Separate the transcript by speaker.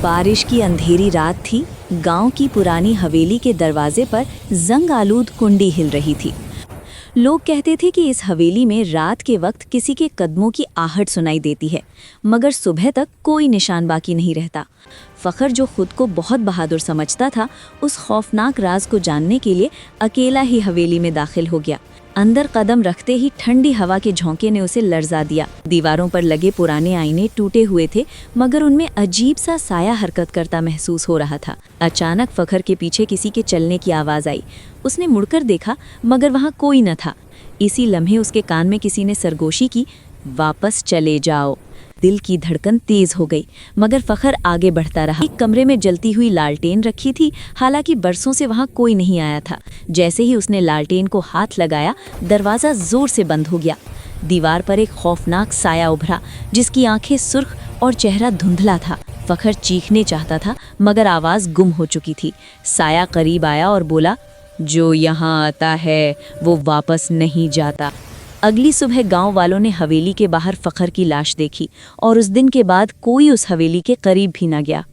Speaker 1: बारिश की अंधेरी रात थी। गांव की पुरानी हवेली के दरवाजे पर जंग आलूद कुंडी हिल रही थी। लोग कहते थे कि इस हवेली में रात के वक्त किसी के कदमों की आहट सुनाई देती है, मगर सुबह तक कोई निशान बाकी नहीं रहता। फ़खर, जो खुद को बहुत बहादुर समझता था, उस खौफनाक राज को जानने के लिए अकेला ही हवेली में दाखिल हो गया। अंदर कदम रखते ही ठंडी हवा के झोंके ने उसे लर्जा दिया। दीवारों पर लगे पुराने आईने टूटे हुए थे, मगर उनमें अजीब सा साया हरकत करता महसूस हो रहा था। अचानक फ़खर के पीछे किसी के चलने की आवाज़ आई। उसने मुड़कर देखा, मगर वहाँ कोई न था। इसी लम्हे उसके कान में किसी ने सरगोशी की, वापस चले जाओ। दिल की धड़कन तेज हो गई, मगर फ़खर आगे बढ़ता रहा। एक कमरे में जलती हुई लालटेन रखी थी, हालांकि बरसों से वहां कोई नहीं आया था। जैसे ही उसने लालटेन को हाथ लगाया, दरवाज़ा जोर से बंद हो गया। दीवार पर एक खौफनाक साया उभरा, जिसकी आंखें सुर्ख और चेहरा धुंधला था। फ़खर चीखने चाहता था, मगर आवाज़ गुम हो चुकी थी। साया करीब आया और बोला, जो यहाँ आता है वो वापस नहीं जाता। अगली सुबह गांव वालों ने हवेली के बाहर फ़खर की लाश देखी, और उस दिन के बाद कोई उस हवेली के करीब भी न गया।